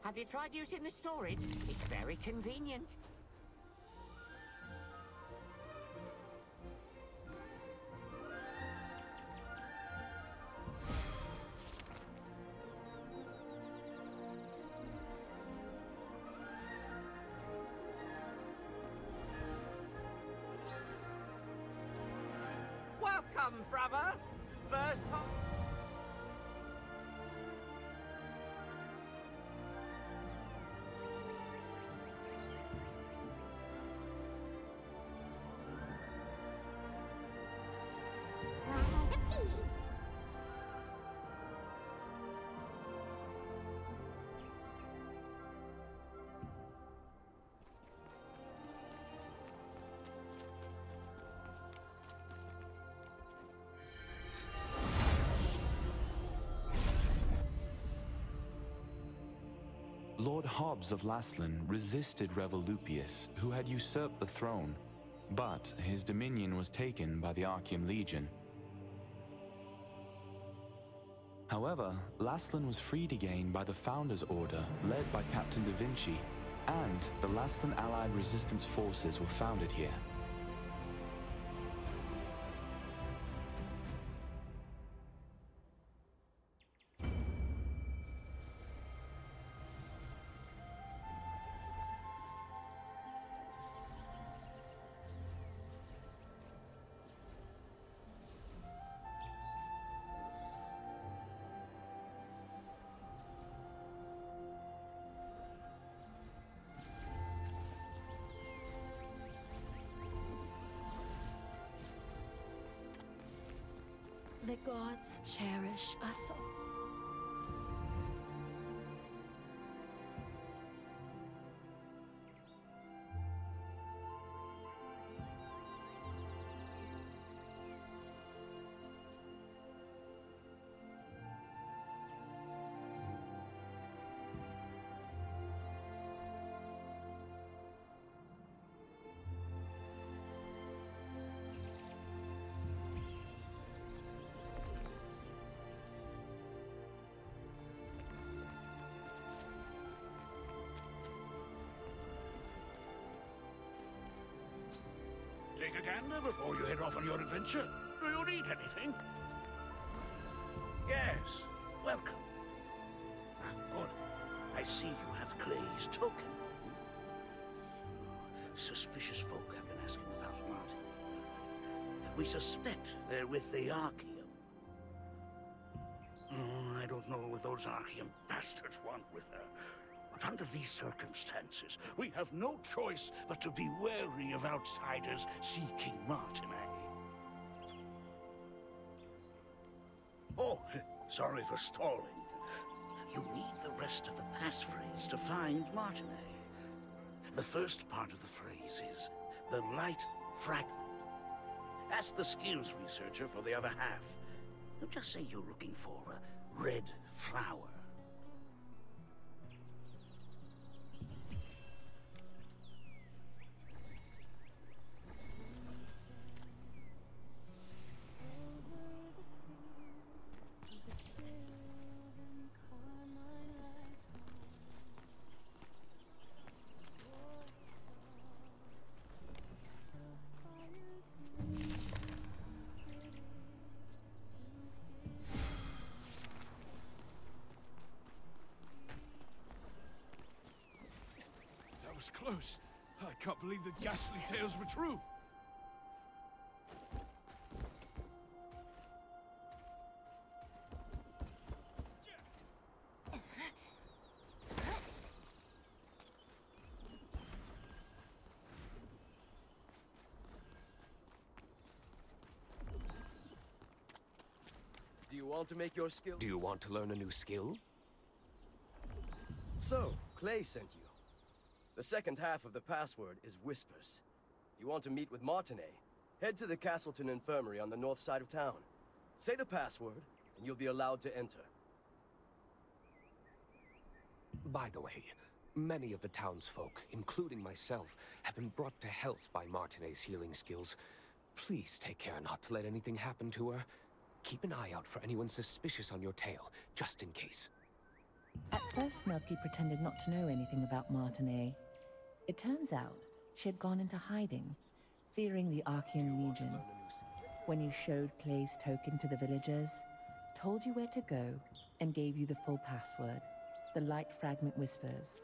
Have you tried using the storage? It's very convenient. Welcome, brother! First time. Lord Hobbs of Laslan resisted Revolupius, who had usurped the throne, but his dominion was taken by the Archeum Legion. However, Laslan was freed again by the Founders' Order, led by Captain Da Vinci, and the Laslan Allied Resistance Forces were founded here. The gods cherish us all. Take a gander before you head off on your adventure. Do you need anything? Yes, welcome. Ah, good. I see you have Clay's token. Suspicious folk have been asking about Martin. We suspect they're with the Archeum. I don't know what those Archeum bastards want with her. But under these circumstances, we have no choice but to be wary of outsiders seeking Martin. Oh, sorry for stalling. You need the rest of the passphrase to find Martin. The first part of the phrase is the light fragment. Ask the skills researcher for the other half. Just say you're looking for a red flower. That was close. I can't believe the ghastly tales were true. Do you want to make your skill? Do you want to learn a new skill? So, Clay sent you. The second half of the password is Whispers. If you want to meet with Martinet, head to the Castleton Infirmary on the north side of town. Say the password, and you'll be allowed to enter. By the way, many of the townsfolk, including myself, have been brought to health by Martinet's healing skills. Please take care not to let anything happen to her. Keep an eye out for anyone suspicious on your tail, just in case. first, Melky pretended not to know anything about Martinet. It turns out she had gone into hiding, fearing the Archean Legion. When you showed Clay's token to the villagers, told you where to go, and gave you the full password, the light fragment whispers.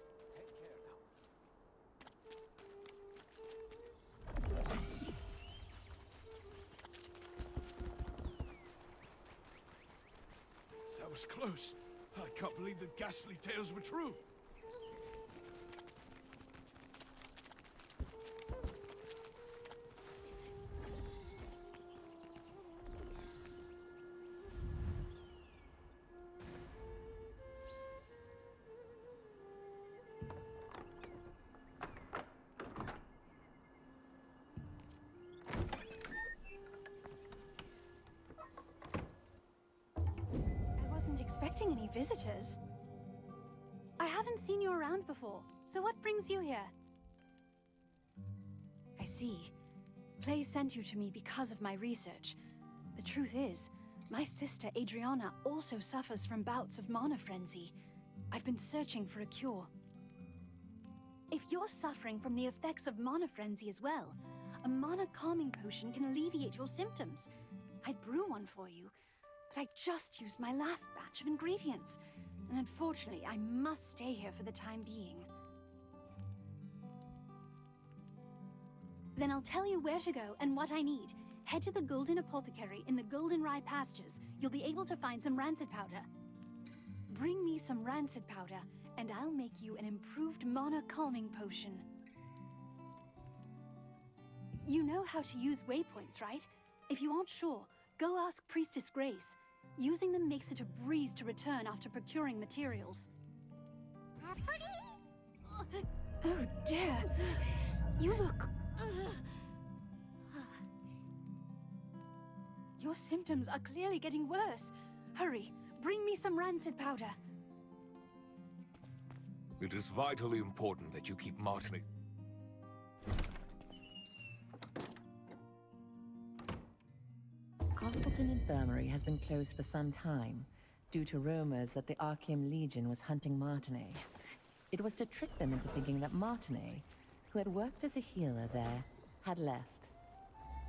That was close. I can't believe the ghastly tales were true. Expecting any visitors. I haven't seen you around before, so what brings you here? I see. Clay sent you to me because of my research. The truth is, my sister Adriana also suffers from bouts of mana frenzy. I've been searching for a cure. If you're suffering from the effects of mana frenzy as well, a mana calming potion can alleviate your symptoms. I'd brew one for you. But I just used my last batch of ingredients, and unfortunately, I must stay here for the time being. Then I'll tell you where to go and what I need. Head to the Golden Apothecary in the Golden-Rye pastures. You'll be able to find some rancid powder. Bring me some rancid powder, and I'll make you an improved mana calming potion. You know how to use waypoints, right? If you aren't sure, go ask Priestess Grace. Using them makes it a breeze to return after procuring materials. Oh dear! You look... Your symptoms are clearly getting worse. Hurry, bring me some rancid powder. It is vitally important that you keep Martinet. Castleton Infirmary has been closed for some time, due to rumors that the Archean Legion was hunting Martinet. It was to trick them into thinking that Martinet, who had worked as a healer there, had left.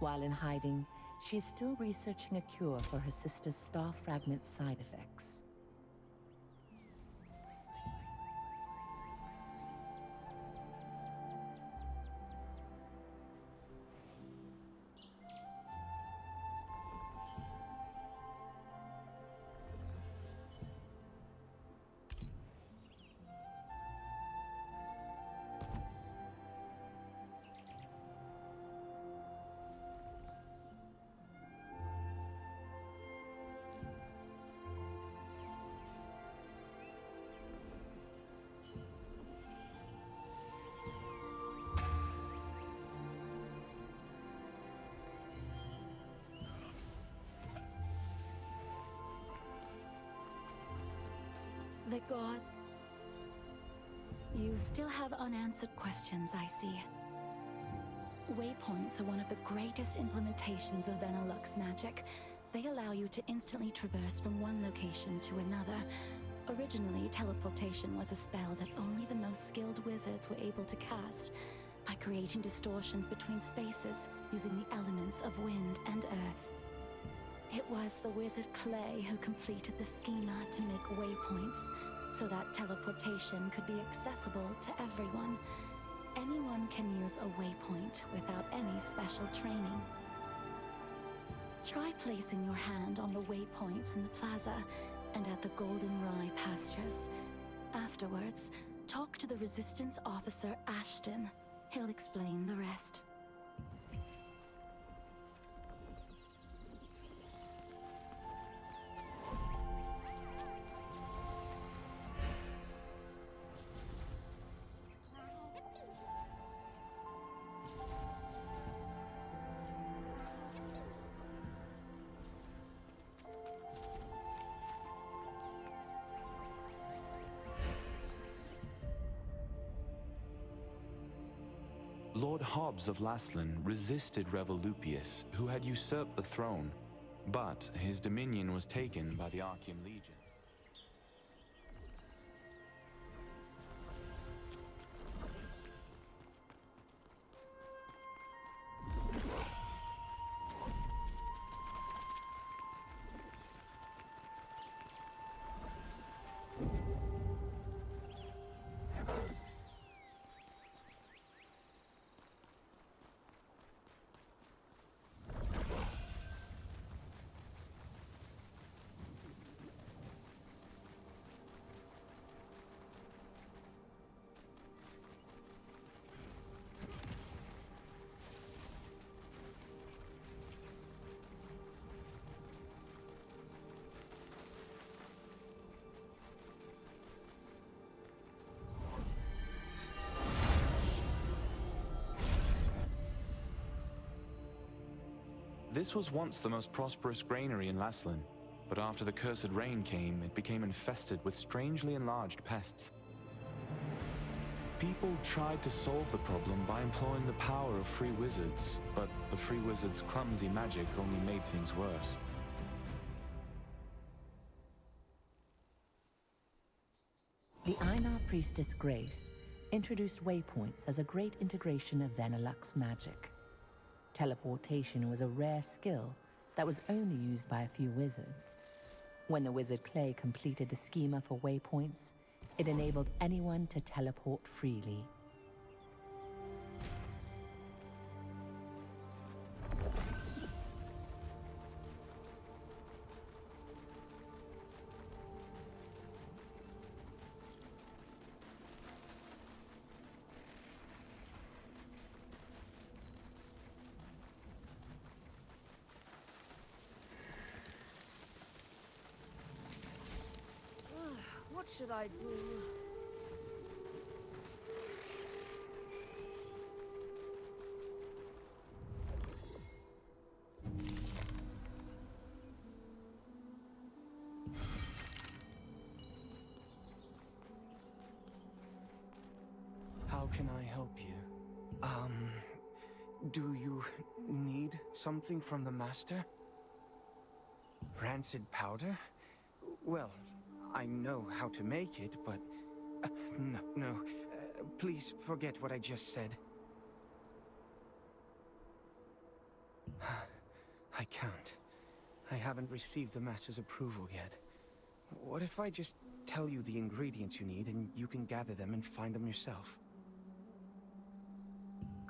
While in hiding, she is still researching a cure for her sister's star fragment side effects. The gods... You still have unanswered questions, I see. Waypoints are one of the greatest implementations of Venilux magic. They allow you to instantly traverse from one location to another. Originally, teleportation was a spell that only the most skilled wizards were able to cast, by creating distortions between spaces using the elements of wind and earth. It was the wizard Clay who completed the schema to make waypoints, so that teleportation could be accessible to everyone. Anyone can use a waypoint without any special training. Try placing your hand on the waypoints in the plaza and at the Golden-Rye pastures. Afterwards, talk to the Resistance officer Ashton. He'll explain the rest. Lord Hobbs of Laslan resisted Revolupius, who had usurped the throne, but his dominion was taken by the Archean Legion. This was once the most prosperous granary in Laslan, but after the cursed rain came, it became infested with strangely enlarged pests. People tried to solve the problem by employing the power of free wizards, but the free wizards' clumsy magic only made things worse. The Einar priestess Grace introduced waypoints as a great integration of Venilux magic. Teleportation was a rare skill that was only used by a few wizards. When the wizard Clay completed the schema for waypoints, it enabled anyone to teleport freely. What should I do? How can I help you? Do you need something from the master? Rancid powder? Well, I know how to make it, but... no. Please forget what I just said. I can't. I haven't received the master's approval yet. What if I just tell you the ingredients you need and you can gather them and find them yourself?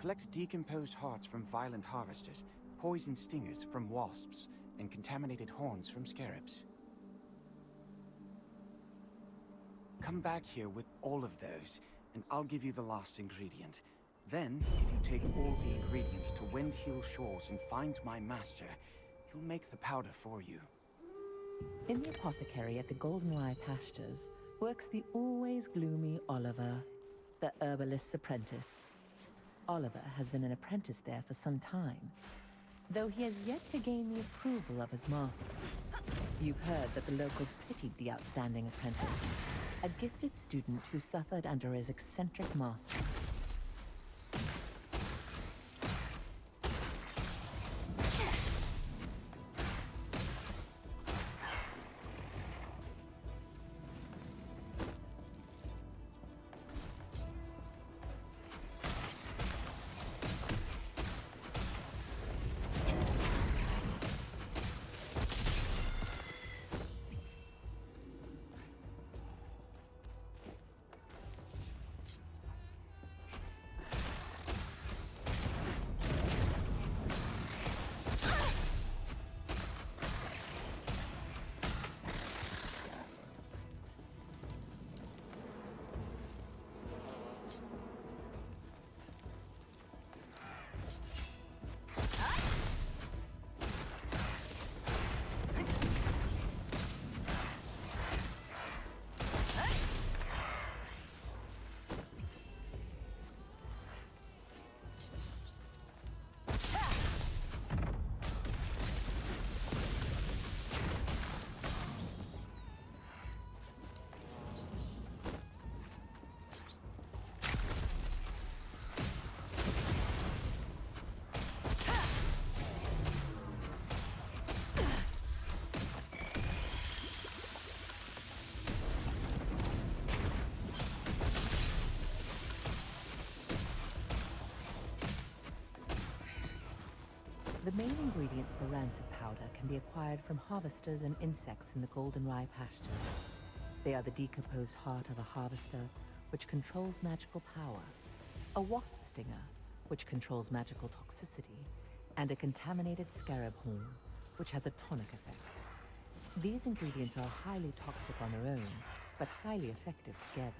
Collect decomposed hearts from violent harvesters, poison stingers from wasps, and contaminated horns from scarabs. Come back here with all of those, and I'll give you the last ingredient. Then, if you take all the ingredients to Windhill Shores and find my master, he'll make the powder for you. In the apothecary at the Goldenrye pastures works the always gloomy Oliver, the herbalist's apprentice. Oliver has been an apprentice there for some time, though he has yet to gain the approval of his master. You've heard that the locals pitied the outstanding apprentice, a gifted student who suffered under his eccentric master. The main ingredients for rancid powder can be acquired from harvesters and insects in the Goldenrye pastures. They are the decomposed heart of a harvester, which controls magical power, a wasp stinger, which controls magical toxicity, and a contaminated scarab horn, which has a tonic effect. These ingredients are highly toxic on their own, but highly effective together.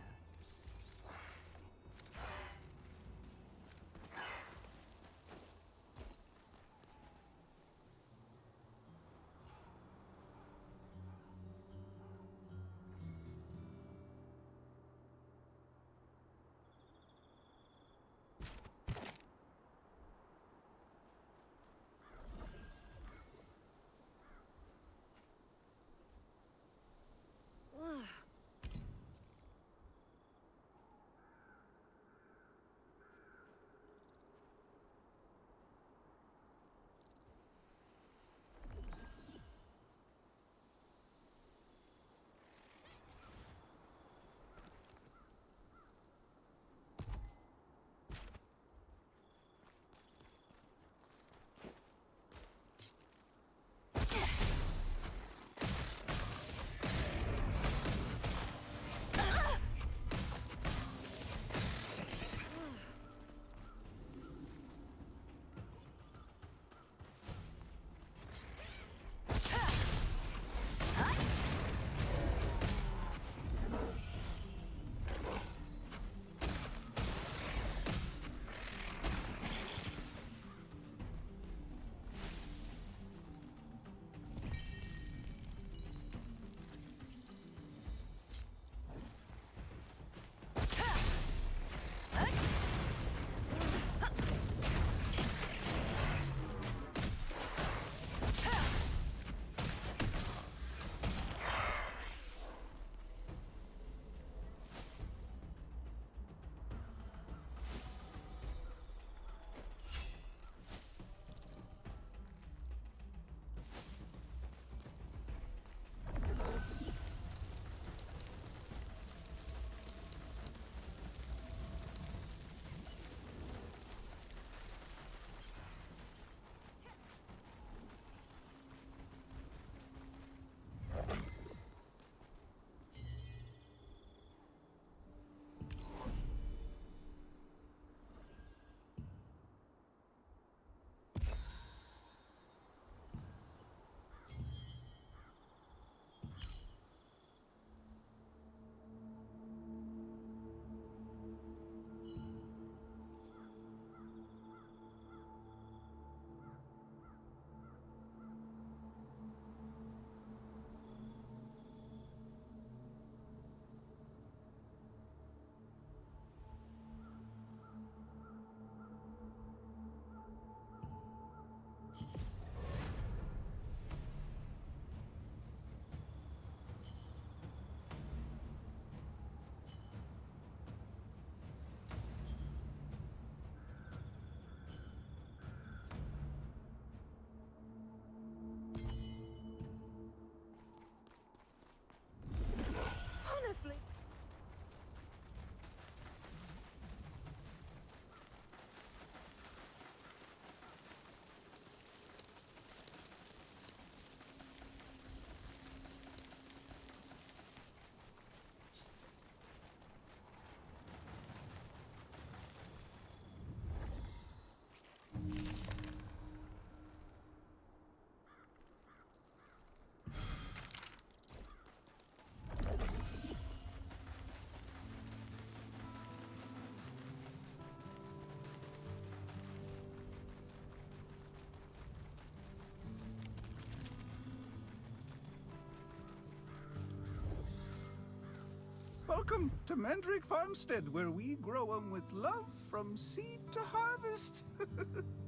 Welcome to Mandrake Farmstead, where we grow 'em with love from seed to harvest.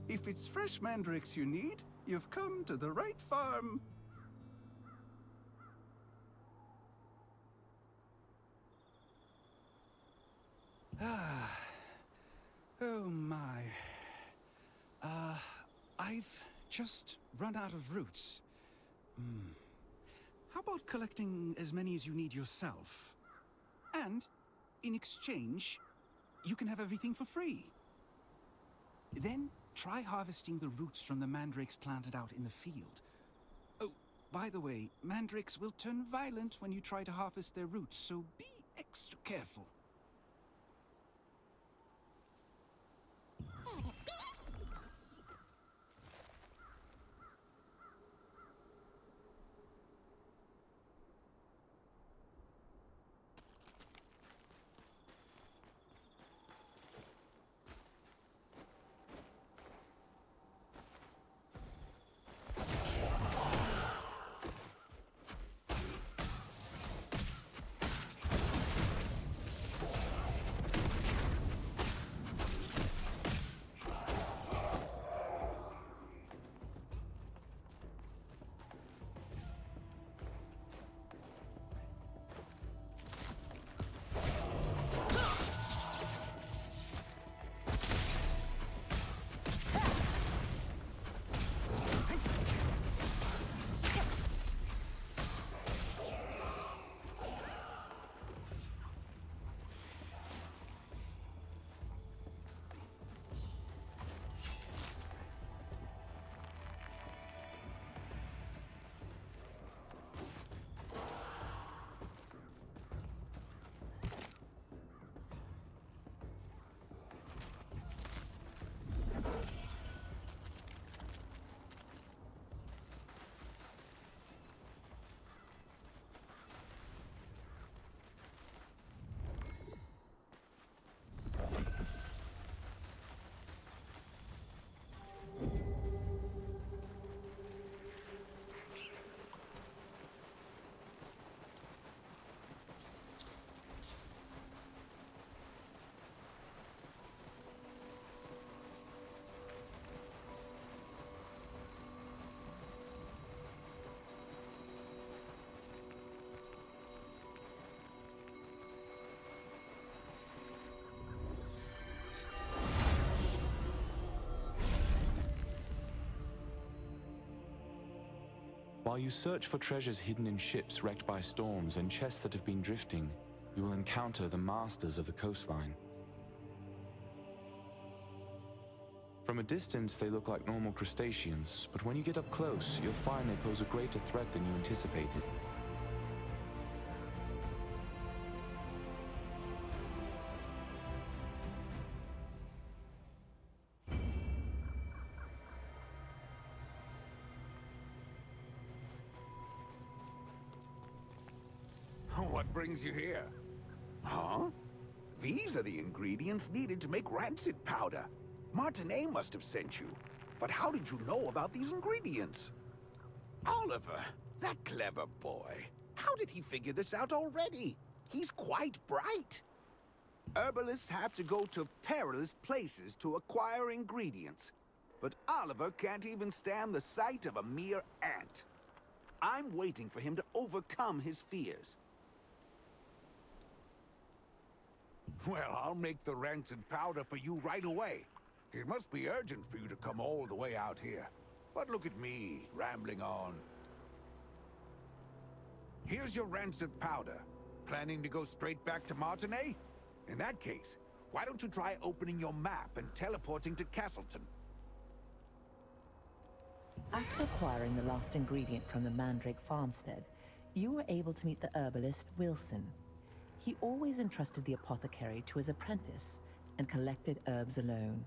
If it's fresh mandrakes you need, you've come to the right farm. Oh my. I've just run out of roots. How about collecting as many as you need yourself? And, in exchange, you can have everything for free. Then, try harvesting the roots from the mandrakes planted out in the field. Oh, by the way, mandrakes will turn violent when you try to harvest their roots, so be extra careful. While you search for treasures hidden in ships wrecked by storms and chests that have been drifting, you will encounter the masters of the coastline. From a distance, they look like normal crustaceans, but when you get up close, you'll find they pose a greater threat than you anticipated. What brings you here? Huh? These are the ingredients needed to make rancid powder. Martinet must have sent you. But how did you know about these ingredients? Oliver, that clever boy. How did he figure this out already? He's quite bright. Herbalists have to go to perilous places to acquire ingredients. But Oliver can't even stand the sight of a mere ant. I'm waiting for him to overcome his fears. Well, I'll make the rancid powder for you right away. It must be urgent for you to come all the way out here. But look at me, rambling on. Here's your rancid powder. Planning to go straight back to Martinet? In that case, why don't you try opening your map and teleporting to Castleton? After acquiring the last ingredient from the Mandrake farmstead, you were able to meet the herbalist Wilson. He always entrusted the apothecary to his apprentice and collected herbs alone.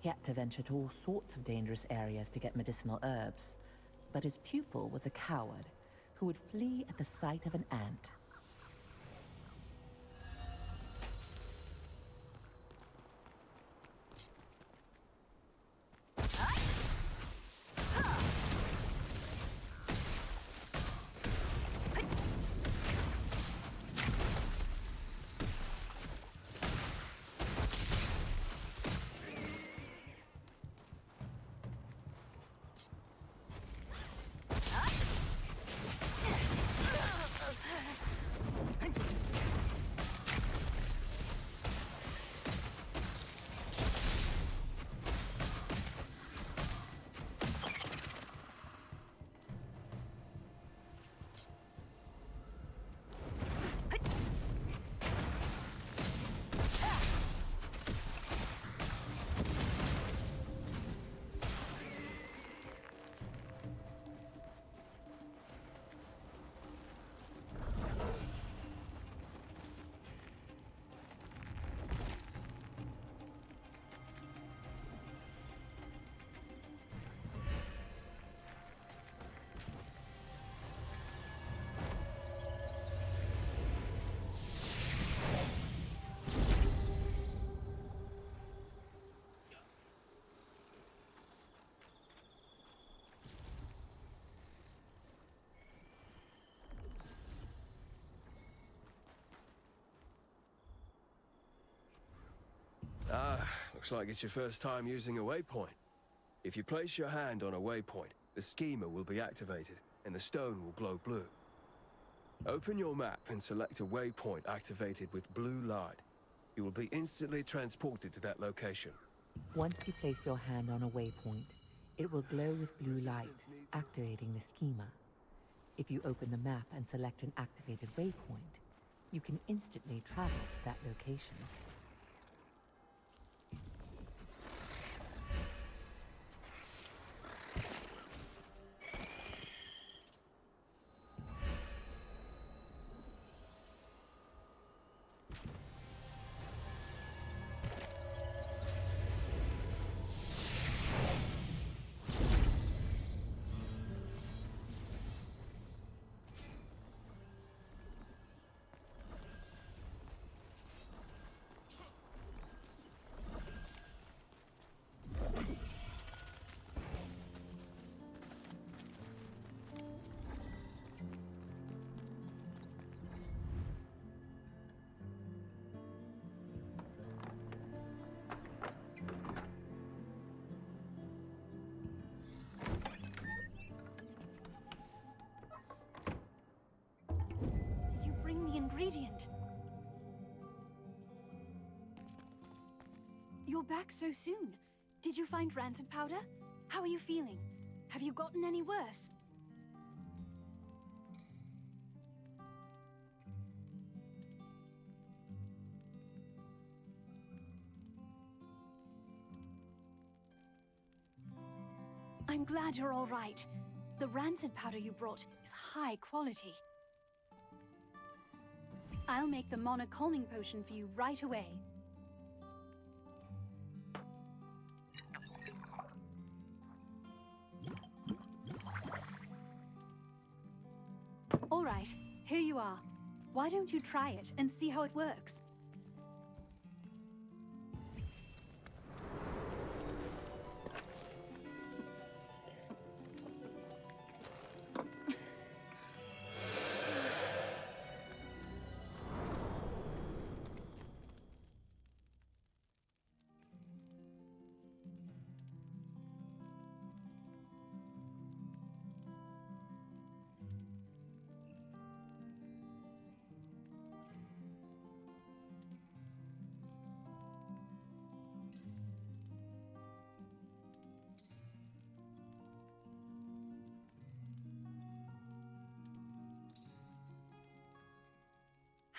He had to venture to all sorts of dangerous areas to get medicinal herbs, but his pupil was a coward who would flee at the sight of an ant. Looks like it's your first time using a waypoint. If you place your hand on a waypoint, the schema will be activated, and the stone will glow blue. Open your map and select a waypoint activated with blue light. You will be instantly transported to that location. Once you place your hand on a waypoint, it will glow with blue light, activating the schema. If you open the map and select an activated waypoint, you can instantly travel to that location. Ingredient. You're back so soon. Did you find rancid powder? How are you feeling? Have you gotten any worse? I'm glad you're all right. The rancid powder you brought is high quality. I'll make the mana calming potion for you right away. All right, here you are. Why don't you try it and see how it works?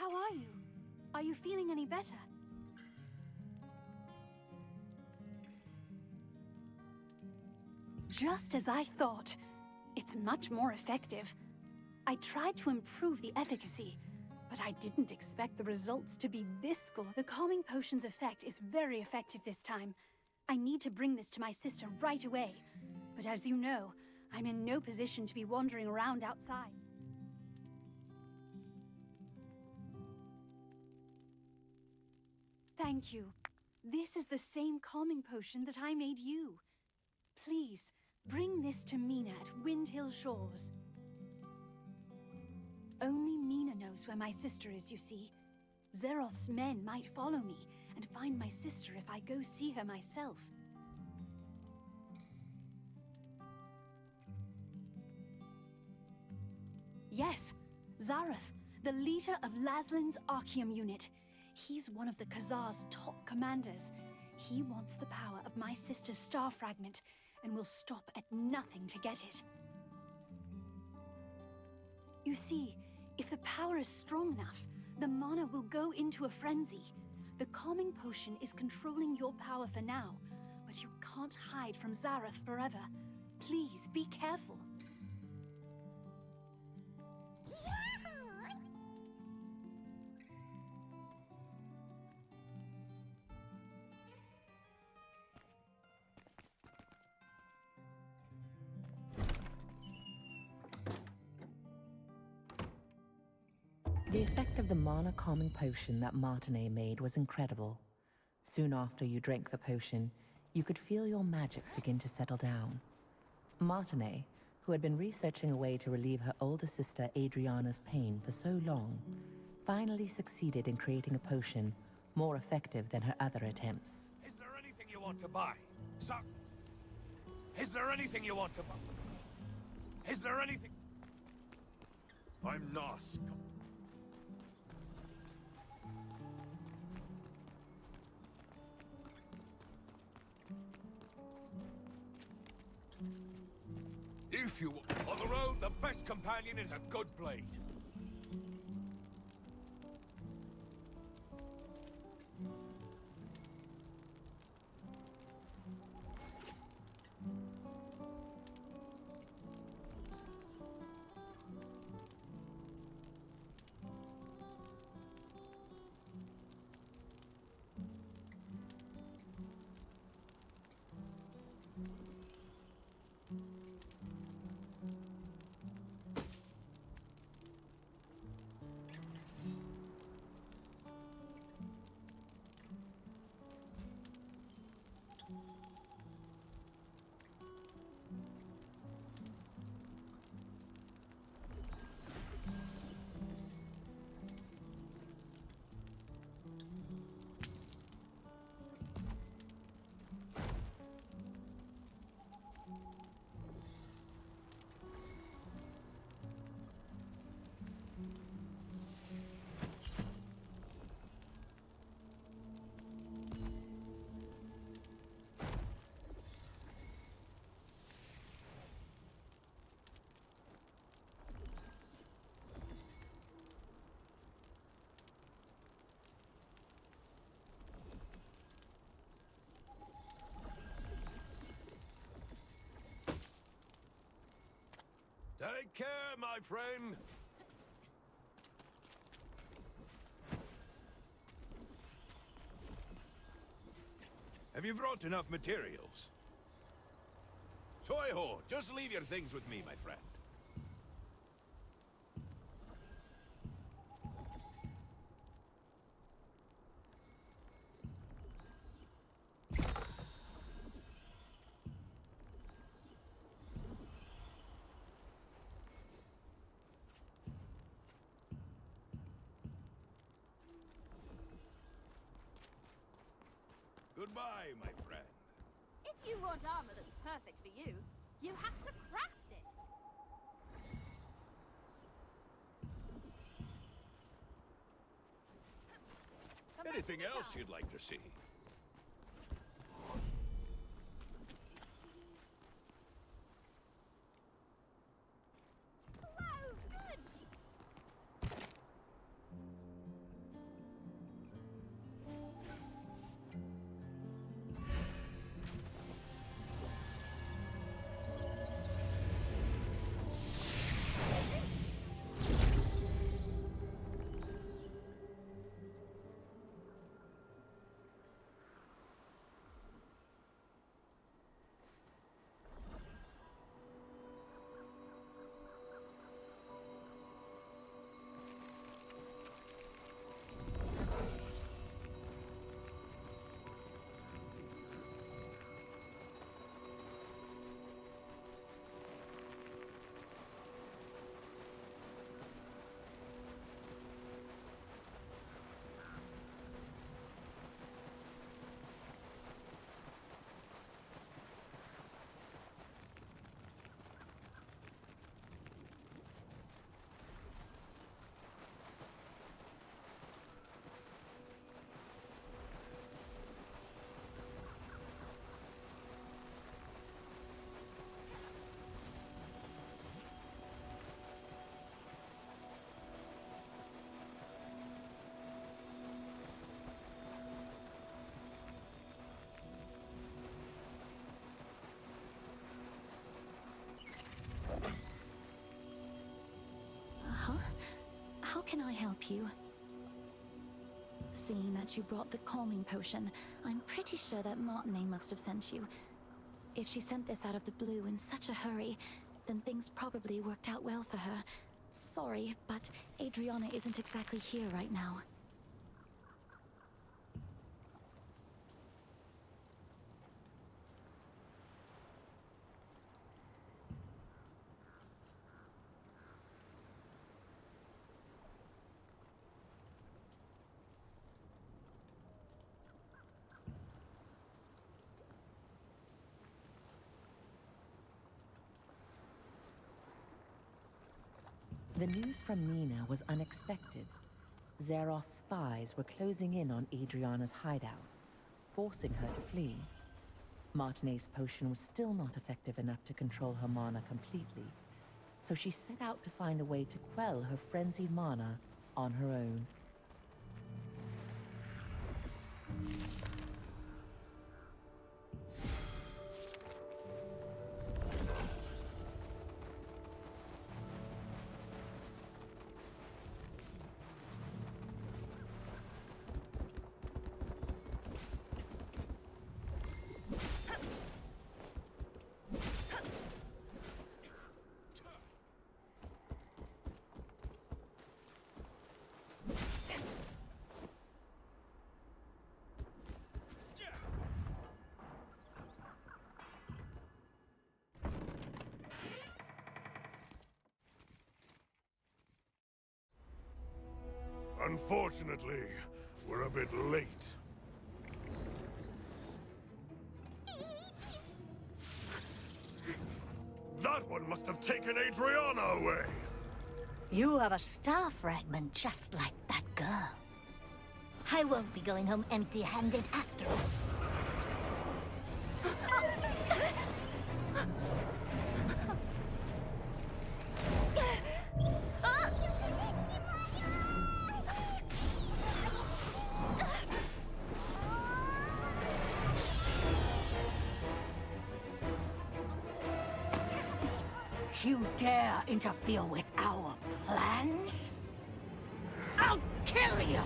How are you? Are you feeling any better? Just as I thought. It's much more effective. I tried to improve the efficacy, but I didn't expect the results to be this good. The calming potion's effect is very effective this time. I need to bring this to my sister right away. But as you know, I'm in no position to be wandering around outside. Thank you. This is the same calming potion that I made you. Please, bring this to Mina at Windhill Shores. Only Mina knows where my sister is, you see. Zeroth's men might follow me and find my sister if I go see her myself. Yes, Zarath, the leader of Laslin's Archeum unit. He's one of the Khazar's top commanders. He wants the power of my sister's star fragment and will stop at nothing to get it. You see, if the power is strong enough, the mana will go into a frenzy. The calming potion is controlling your power for now, but you can't hide from Zarath forever. Please be careful. The effect of the mana calming potion that Martinet made was incredible. Soon after you drank the potion, you could feel your magic begin to settle down. Martinet, who had been researching a way to relieve her older sister Adriana's pain for so long, finally succeeded in creating a potion more effective than her other attempts. Is there anything want to buy? So... Is there anything you want to buy? Is there anything... I'm Nos. If you... On the road, the best companion is a good blade. Take care, my friend. Have you brought enough materials? Toy-ho, just leave your things with me, my friend. Goodbye, my friend. If you want armor that's perfect for you, you have to craft it. Anything else you'd like to see? Whoa, good! How can I help you? Seeing that you brought the calming potion, I'm pretty sure that Martinet must have sent you. If she sent this out of the blue in such a hurry, then things probably worked out well for her. Sorry, but Adriana isn't exactly here right now. The news from Nina was unexpected. Zeroth's spies were closing in on Adriana's hideout, forcing her to flee. Martinet's potion was still not effective enough to control her mana completely, so she set out to find a way to quell her frenzied mana on her own. Unfortunately, we're a bit late. That one must have taken Adriana away! You have a star fragment just like that girl. I won't be going home empty-handed after all. You dare interfere with our plans? I'll kill you!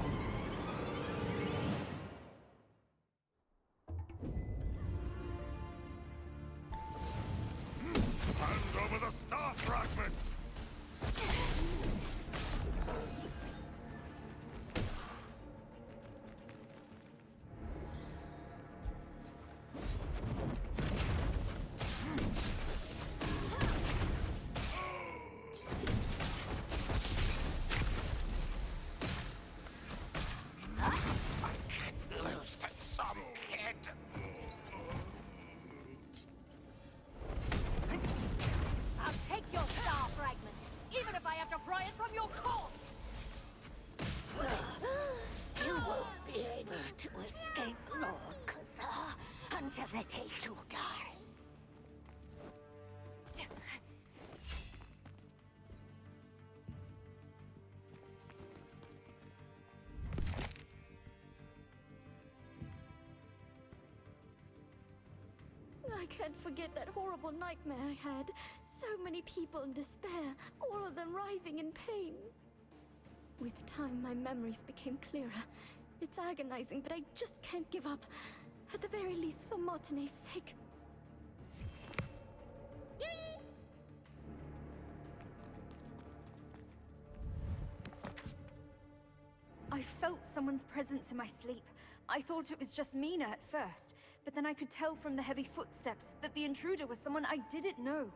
Hand over the star fragment! I'll take your star fragment, even if I have to pry it from your corpse! You won't be able to escape Lord Kazar until the day you die. I can't forget that horrible nightmare I had. So many people in despair, all of them writhing in pain. With time, my memories became clearer. It's agonizing, but I just can't give up. At the very least, for Martinet's sake. I felt someone's presence in my sleep. I thought it was just Mina at first, but then I could tell from the heavy footsteps that the intruder was someone I didn't know.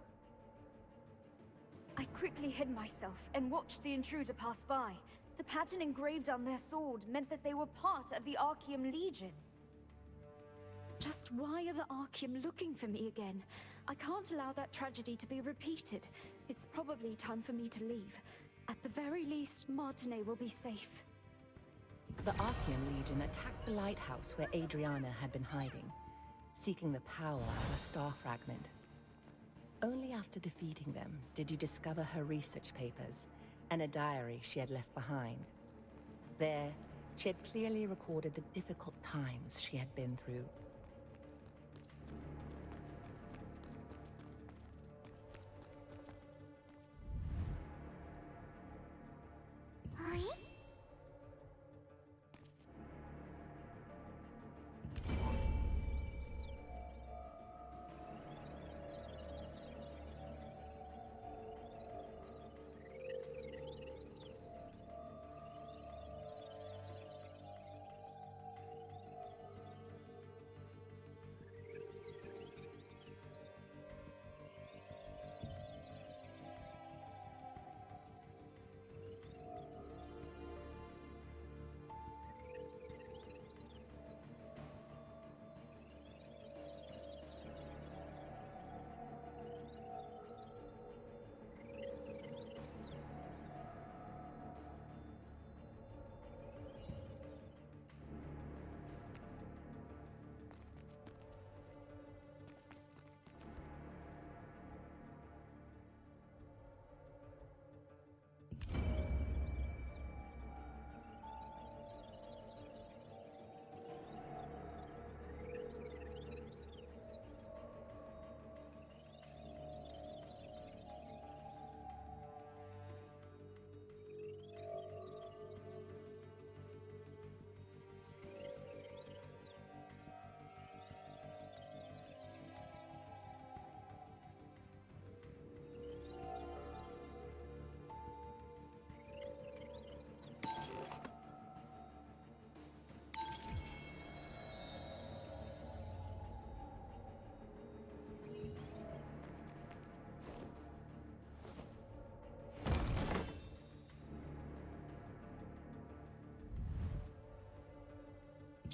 I quickly hid myself and watched the intruder pass by. The pattern engraved on their sword meant that they were part of the Archeum Legion. Just why are the Archeum looking for me again? I can't allow that tragedy to be repeated. It's probably time for me to leave. At the very least, Martinet will be safe. The Archeum Legion attacked the lighthouse where Adriana had been hiding, seeking the power of a star fragment. Only after defeating them did you discover her research papers and a diary she had left behind. There, she had clearly recorded the difficult times she had been through.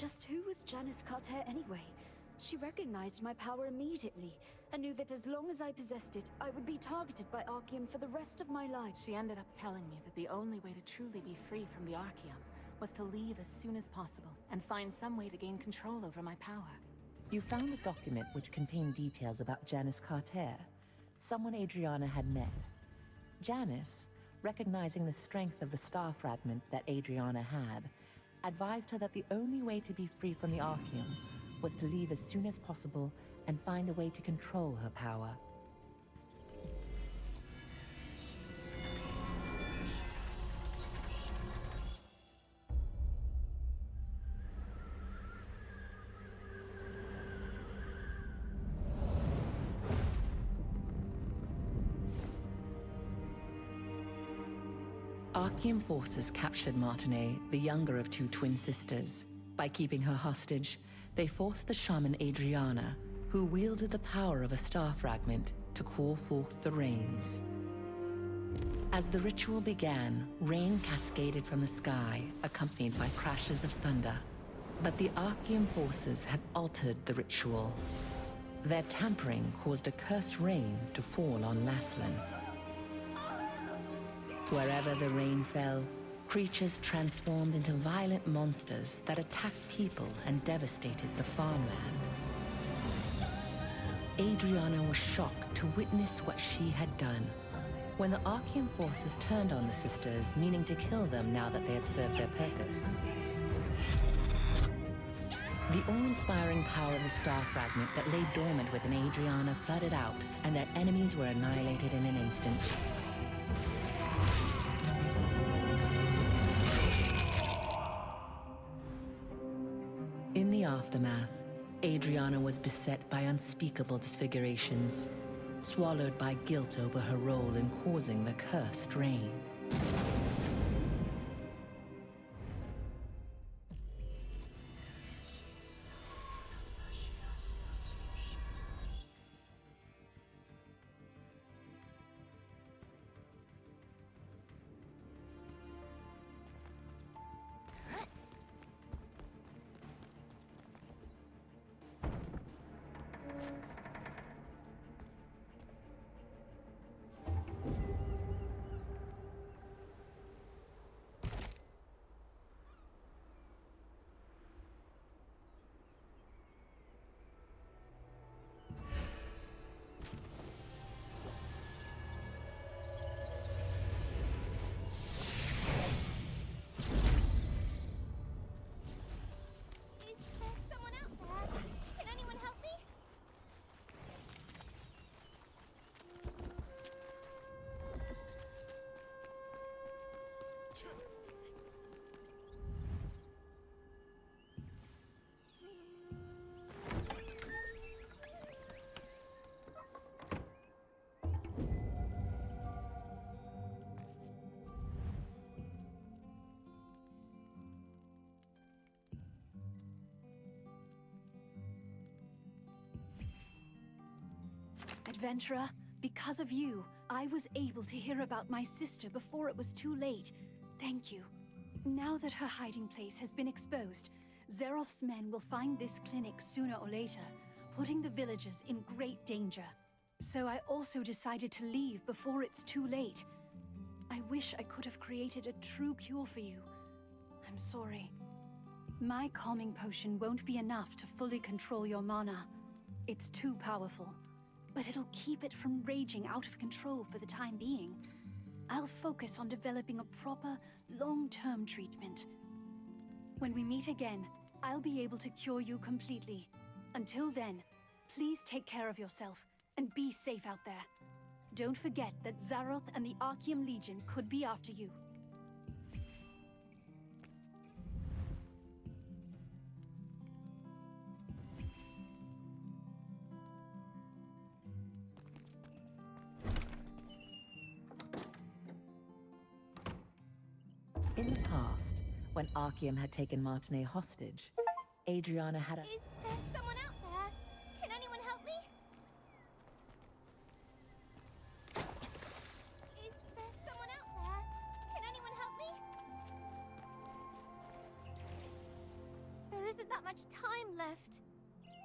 Just who was Janice Carter anyway? She recognized my power immediately, and knew that as long as I possessed it, I would be targeted by Archeum for the rest of my life. She ended up telling me that the only way to truly be free from the Archeum was to leave as soon as possible, and find some way to gain control over my power. You found a document which contained details about Janice Carter, someone Adriana had met. Janice, recognizing the strength of the star fragment that Adriana had, advised her that the only way to be free from the Archeum was to leave as soon as possible and find a way to control her power. Archeum forces captured Martinet, the younger of two twin sisters. By keeping her hostage, they forced the shaman Adriana, who wielded the power of a star fragment, to call forth the rains. As the ritual began, rain cascaded from the sky, accompanied by crashes of thunder. But the Archeum forces had altered the ritual. Their tampering caused a cursed rain to fall on Laslan. Wherever the rain fell, creatures transformed into violent monsters that attacked people and devastated the farmland. Adriana was shocked to witness what she had done. When the Archeum forces turned on the sisters, meaning to kill them now that they had served their purpose. The awe-inspiring power of the star fragment that lay dormant within Adriana flooded out, and their enemies were annihilated in an instant. In the aftermath, Adriana was beset by unspeakable disfigurations, swallowed by guilt over her role in causing the cursed rain. Adventurer, because of you, I was able to hear about my sister before it was too late. Thank you. Now that her hiding place has been exposed, Zeroth's men will find this clinic sooner or later, putting the villagers in great danger. So I also decided to leave before it's too late. I wish I could have created a true cure for you. I'm sorry. My calming potion won't be enough to fully control your mana. It's too powerful. But it'll keep it from raging out of control for the time being. I'll focus on developing a proper, long-term treatment. When we meet again, I'll be able to cure you completely. Until then, please take care of yourself, and be safe out there. Don't forget that Zaroth and the Archeum Legion could be after you. In the past, when Archeum had taken Martinet hostage, Adriana had a... Is there someone out there? Can anyone help me? Is there someone out there? Can anyone help me? There isn't isn't that much time left.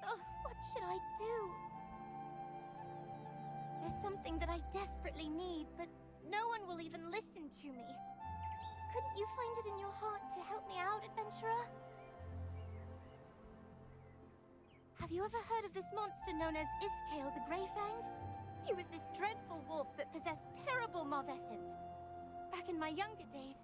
Oh, what should I do? There's something that I desperately need, but no one will even listen to me. Couldn't you find it in your heart to help me out, adventurer? Have you ever heard of this monster known as Iskale the Greyfanged? He was this dreadful wolf that possessed terrible malvescence. Back in my younger days,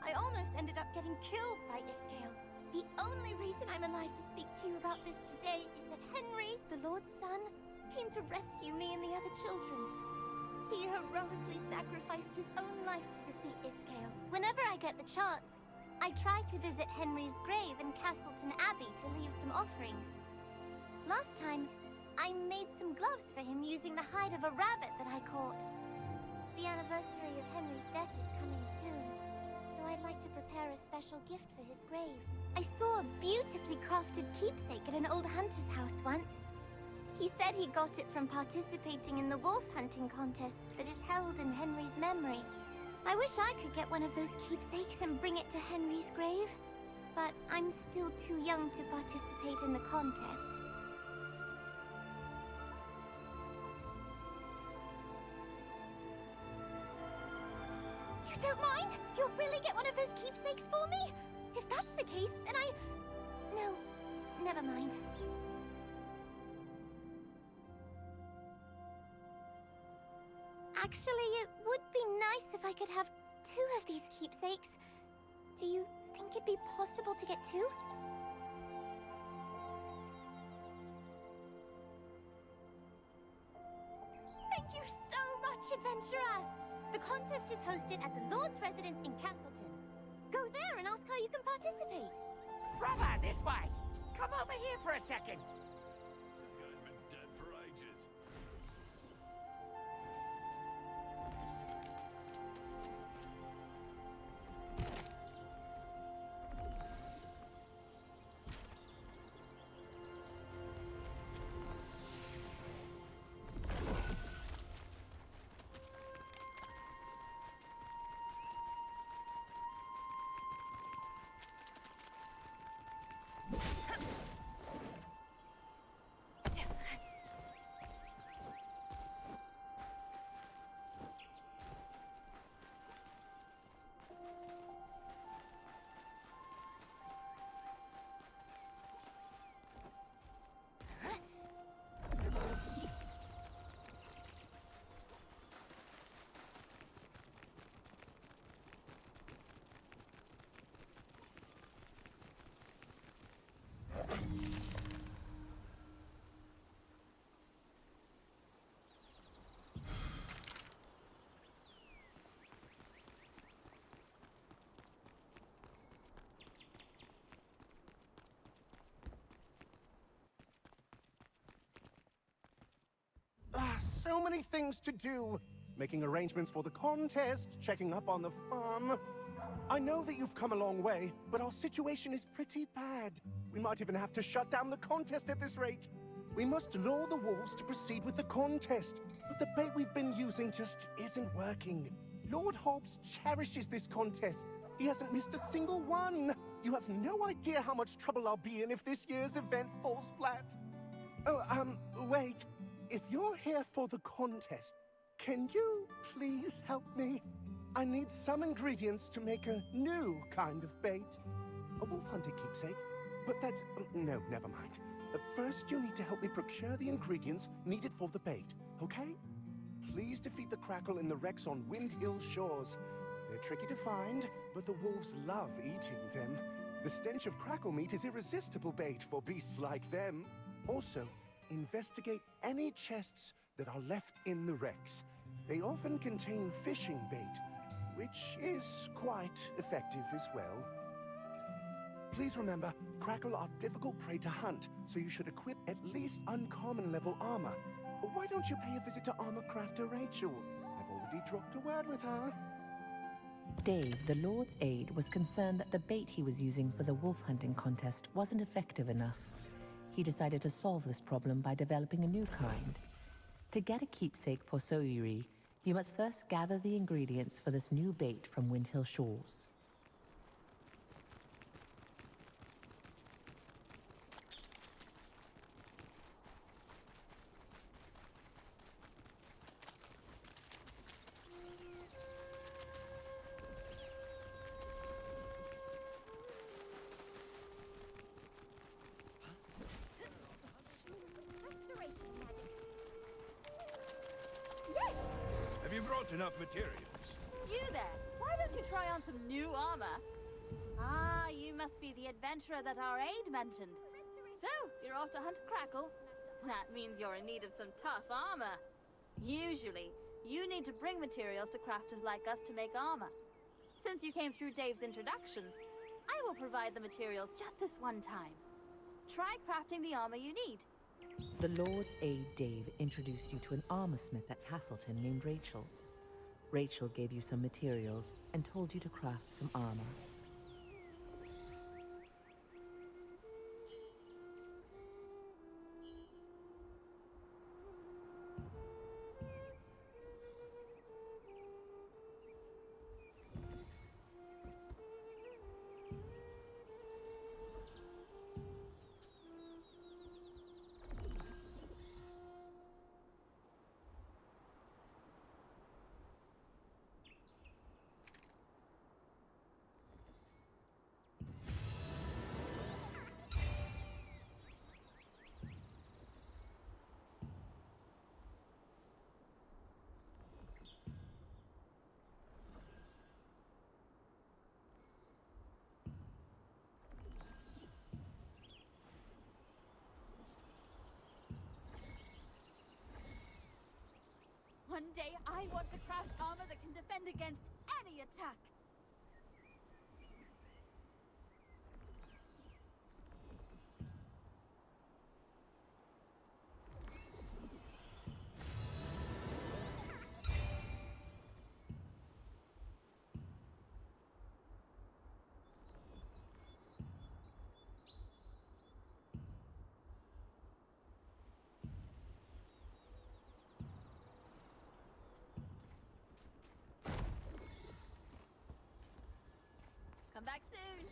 I almost ended up getting killed by Iskale. The only reason I'm alive to speak to you about this today is that Henry, the Lord's son, came to rescue me and the other children. He heroically sacrificed his own life to defeat Iskale. Whenever I get the chance, I try to visit Henry's grave in Castleton Abbey to leave some offerings. Last time, I made some gloves for him using the hide of a rabbit that I caught. The anniversary of Henry's death is coming soon, so I'd like to prepare a special gift for his grave. I saw a beautifully crafted keepsake at an old hunter's house once. He said he got it from participating in the wolf hunting contest that is held in Henry's memory. I wish I could get one of those keepsakes and bring it to Henry's grave, but I'm still too young to participate in the contest. You don't mind? You'll really get one of those keepsakes for me? If that's the case, then No, never mind. Actually, it would be nice if I could have 2 of these keepsakes. Do you think it'd be possible to get 2? Thank you so much, adventurer! The contest is hosted at the Lord's residence in Castleton. Go there and ask how you can participate. Brother, this way! Come over here for a second! This guy's been dead for ages. So many things to do. Making arrangements for the contest, checking up on the farm. I know that you've come a long way, but our situation is pretty bad. We might even have to shut down the contest at this rate. We must lure the wolves to proceed with the contest, but the bait we've been using just isn't working. Lord Hobbs cherishes this contest. He hasn't missed a single one. You have no idea how much trouble I'll be in if this year's event falls flat. Oh, wait. If you're here for the contest, can you please help me? I need some ingredients to make a new kind of bait. A wolf hunter keepsake? But that's... no, never mind. First, you need to help me procure the ingredients needed for the bait, okay? Please defeat the Crackle in the wrecks on Wind Hill shores. They're tricky to find, but the wolves love eating them. The stench of crackle meat is irresistible bait for beasts like them. Also, investigate any chests that are left in the wrecks. They often contain fishing bait, which is quite effective as well. Please remember, crackle are difficult prey to hunt, so you should equip at least uncommon level armor. Why don't you pay a visit to armor crafter Rachel? I've already dropped a word with her. Dave, the Lord's aide, was concerned that the bait he was using for the wolf hunting contest wasn't effective enough. He decided to solve this problem by developing a new kind. To get a keepsake for Solisium, you must first gather the ingredients for this new bait from Wind Hill shores. Have you brought enough materials? You there! Why don't you try on some new armor? Ah, you must be the adventurer that our aide mentioned. So, you're off to hunt Crackle? That means you're in need of some tough armor. Usually, you need to bring materials to crafters like us to make armor. Since you came through Dave's introduction, I will provide the materials just this one time. Try crafting the armor you need. The Lord's aide Dave introduced you to an armorsmith at Castleton named Rachel. Rachel gave you some materials and told you to craft some armor. One day, I want to craft armor that can defend against any attack. Come back soon.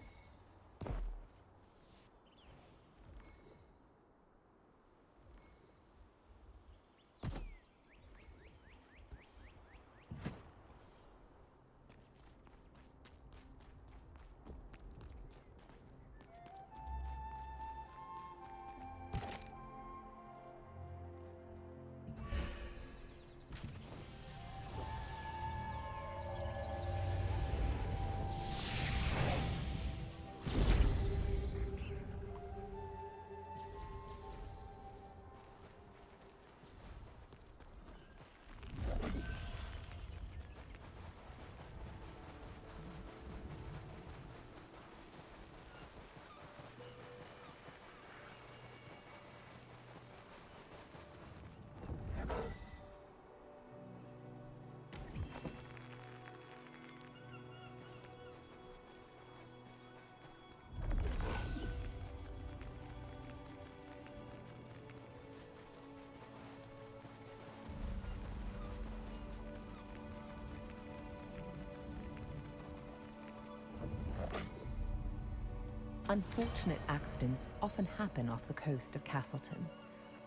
Unfortunate accidents often happen off the coast of Castleton,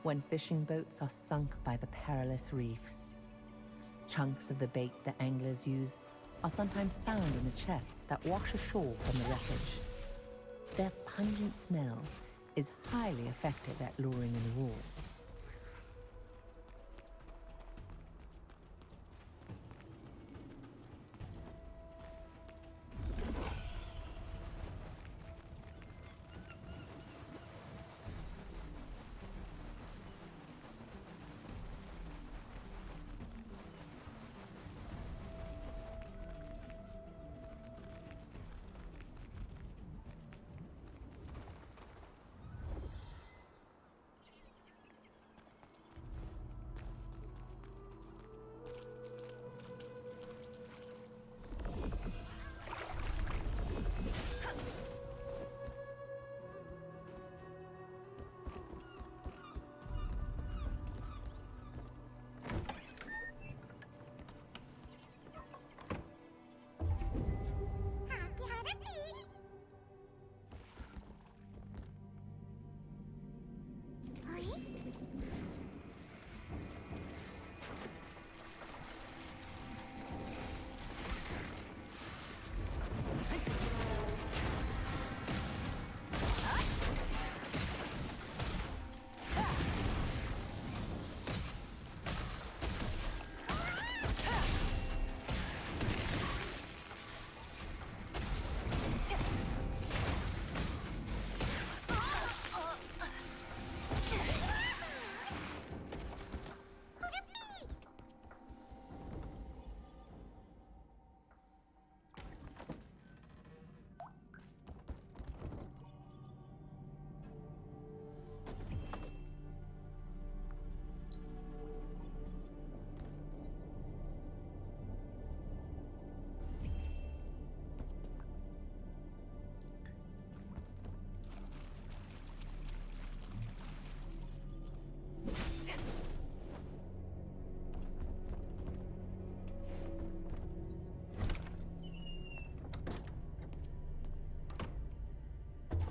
when fishing boats are sunk by the perilous reefs. Chunks of the bait the anglers use are sometimes found in the chests that wash ashore from the wreckage. Their pungent smell is highly effective at luring in wolves.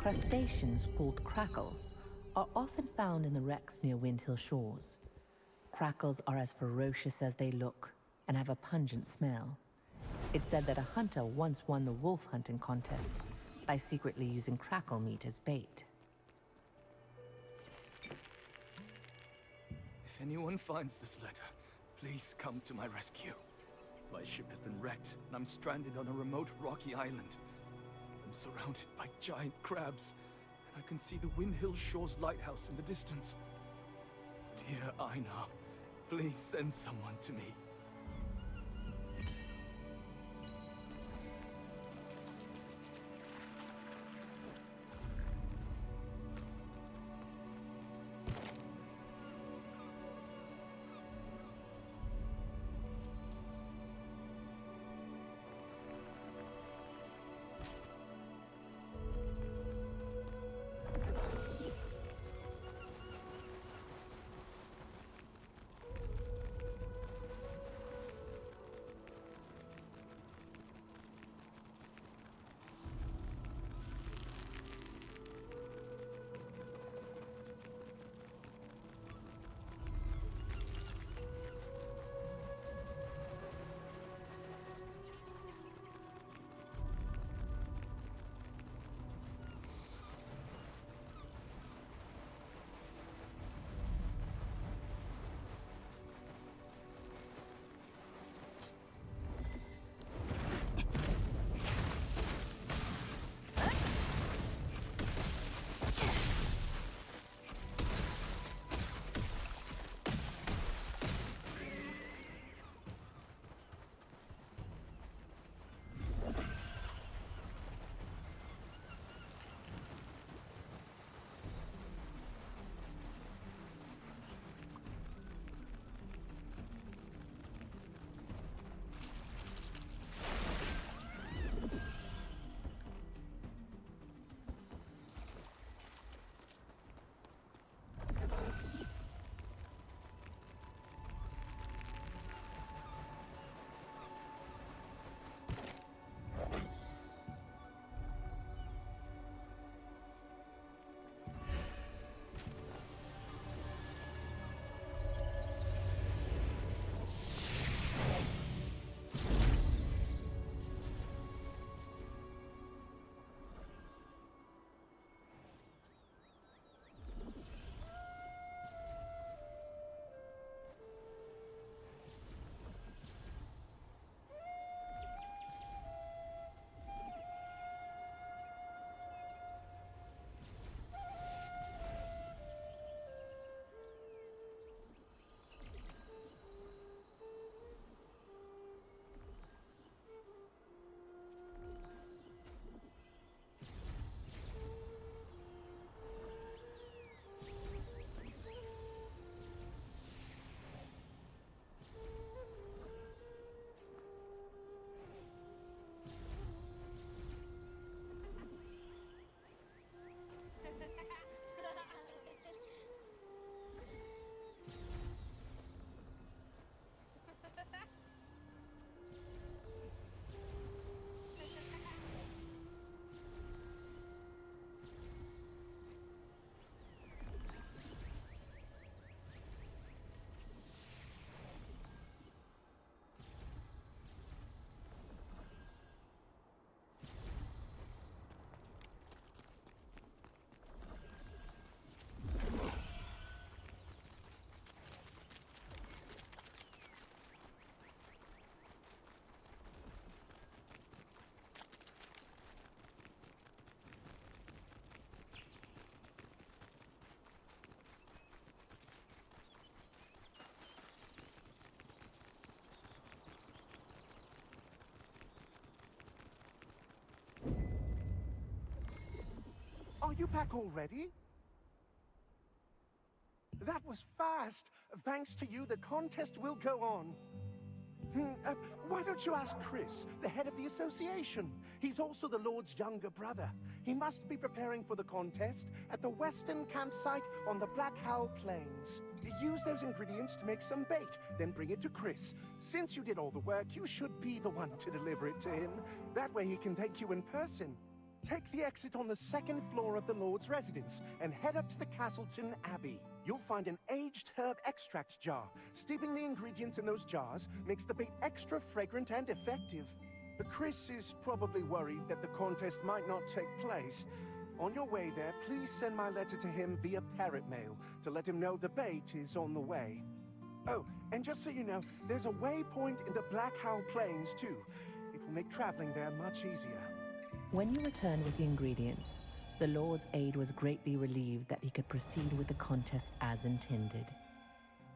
Crustaceans called crackles are often found in the wrecks near Windhill shores. Crackles are as ferocious as they look and have a pungent smell. It's said that a hunter once won the wolf hunting contest by secretly using crackle meat as bait. If anyone finds this letter, please come to my rescue. My ship has been wrecked, and I'm stranded on a remote rocky island. I'm surrounded by giant crabs, and I can see the Windhill Shores lighthouse in the distance. Dear Einar, please send someone to me. Are you back already? That was fast. Thanks to you, the contest will go on. Why don't you ask Chris, the head of the association? He's also the Lord's younger brother. He must be preparing for the contest at the western campsite on the Black Howl Plains. Use those ingredients to make some bait, then bring it to Chris. Since you did all the work, you should be the one to deliver it to him. That way he can thank you in person. Take the exit on the second floor of the Lord's residence and head up to the Castleton Abbey. You'll find an aged herb extract jar. Steeping the ingredients in those jars makes the bait extra fragrant and effective. Chris is probably worried that the contest might not take place. On your way there, please send my letter to him via parrot mail to let him know the bait is on the way. Oh, and just so you know, there's a waypoint in the Black Howl Plains too. It will make traveling there much easier. When you returned with the ingredients, the Lord's aide was greatly relieved that he could proceed with the contest as intended.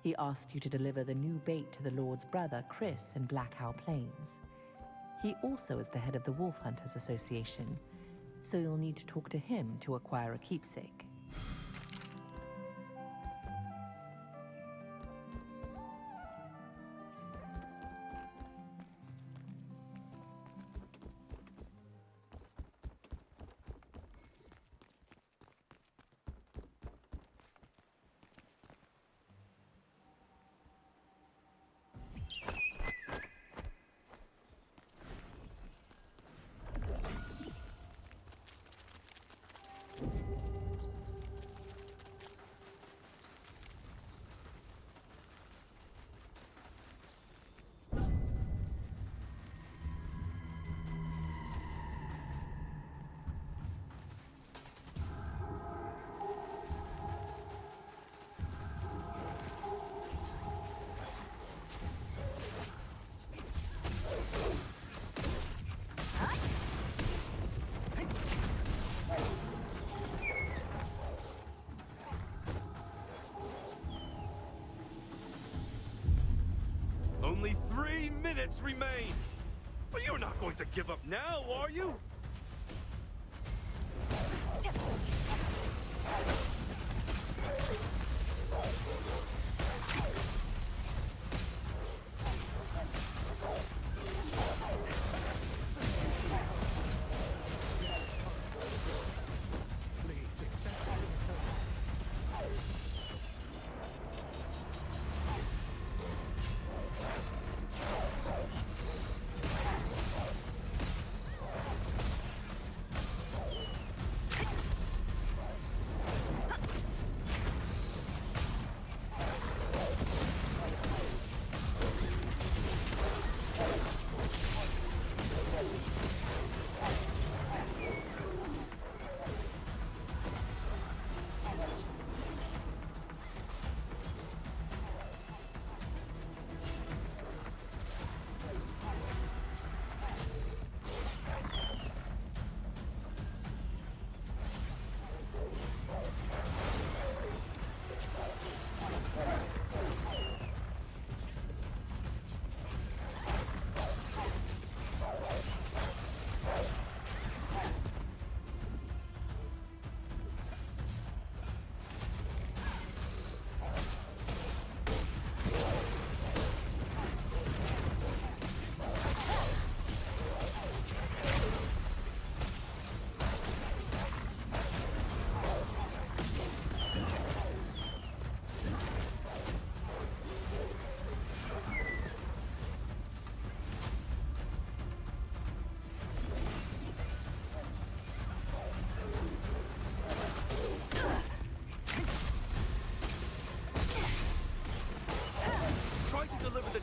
He asked you to deliver the new bait to the Lord's brother, Chris, in Black Howl Plains. He also is the head of the Wolf Hunters Association, so you'll need to talk to him to acquire a keepsake. Only 3 minutes remain! But you're not going to give up now, are you?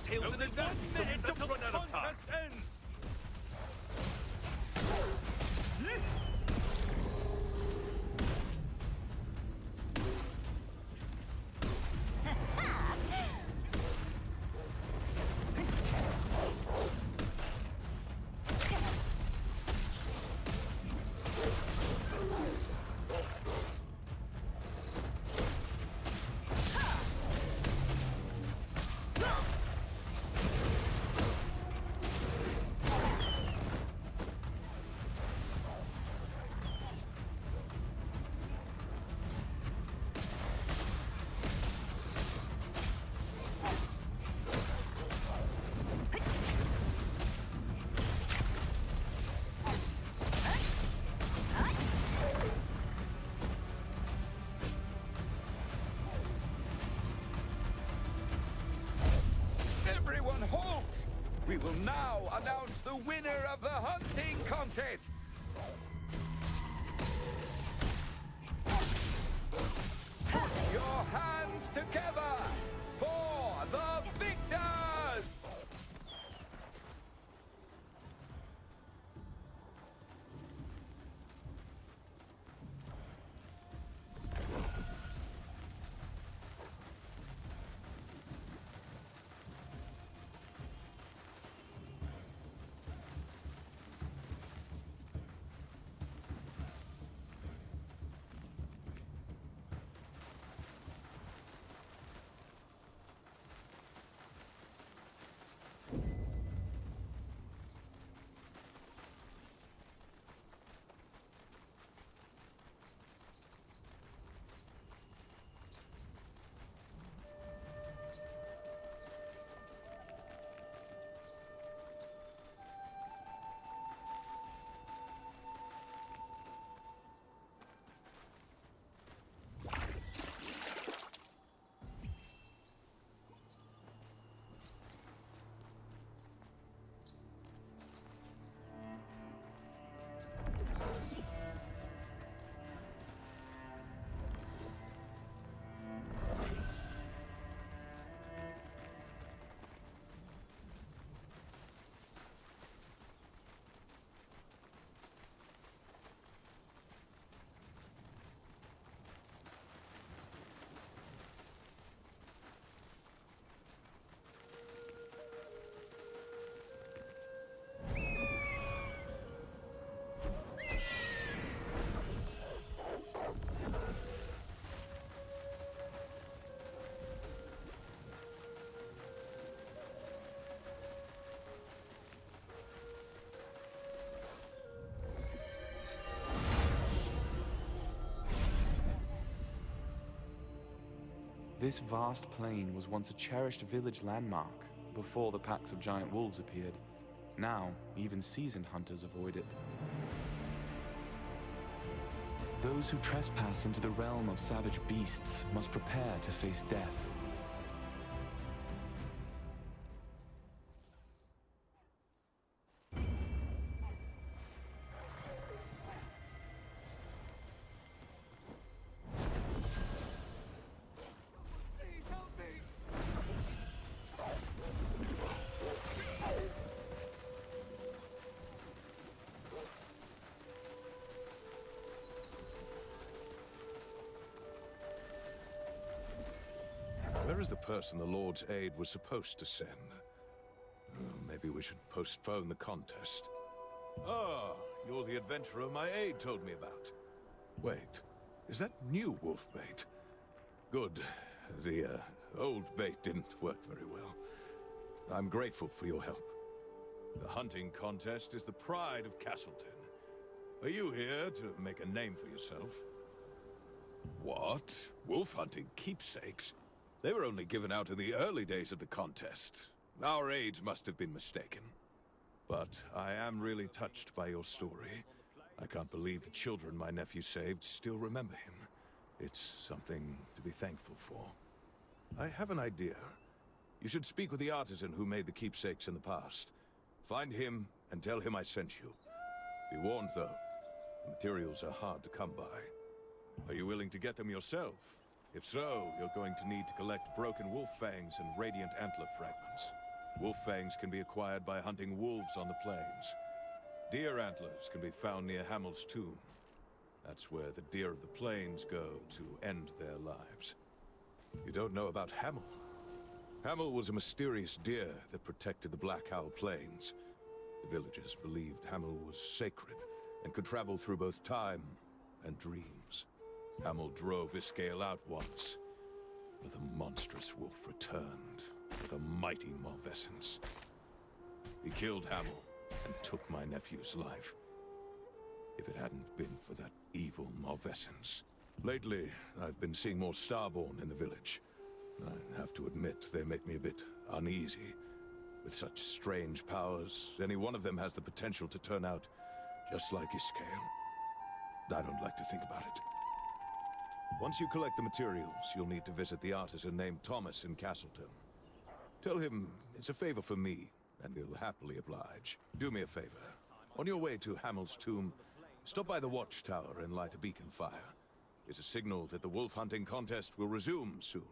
Tails in advance! Minute to run out of time! Ends! Everyone halt! We will now announce the winner of the hunting contest! This vast plain was once a cherished village landmark before the packs of giant wolves appeared. Now, even seasoned hunters avoid it. Those who trespass into the realm of savage beasts must prepare to face death. Where is the person the Lord's aid was supposed to send? Maybe we should postpone the contest. Ah, you're the adventurer my aide told me about. Wait, is that new wolf bait? Good. The old bait didn't work very well. I'm grateful for your help. The hunting contest is the pride of Castleton. Are you here to make a name for yourself? What? Wolf hunting keepsakes? They were only given out in the early days of the contest. Our aides must have been mistaken. But I am really touched by your story. I can't believe the children my nephew saved still remember him. It's something to be thankful for. I have an idea. You should speak with the artisan who made the keepsakes in the past. Find him and tell him I sent you. Be warned, though. The materials are hard to come by. Are you willing to get them yourself? If so, you're going to need to collect broken wolf fangs and radiant antler fragments. Wolf fangs can be acquired by hunting wolves on the plains. Deer antlers can be found near Hamel's tomb. That's where the deer of the plains go to end their lives. You don't know about Hamel? Hamel was a mysterious deer that protected the Black Owl Plains. The villagers believed Hamel was sacred and could travel through both time and dreams. Hamel drove Iskael out once, but the monstrous wolf returned with a mighty malvescence. He killed Hamel and took my nephew's life. If it hadn't been for that evil malvescence. Lately, I've been seeing more starborn in the village. I have to admit, they make me a bit uneasy. With such strange powers, any one of them has the potential to turn out just like Iskael. I don't like to think about it. Once you collect the materials, you'll need to visit the artisan named Thomas in Castleton. Tell him it's a favor for me, and he'll happily oblige. Do me a favor. On your way to Hamel's tomb, stop by the watchtower and light a beacon fire. It's a signal that the wolf hunting contest will resume soon.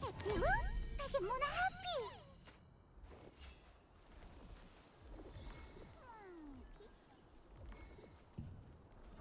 I am happy.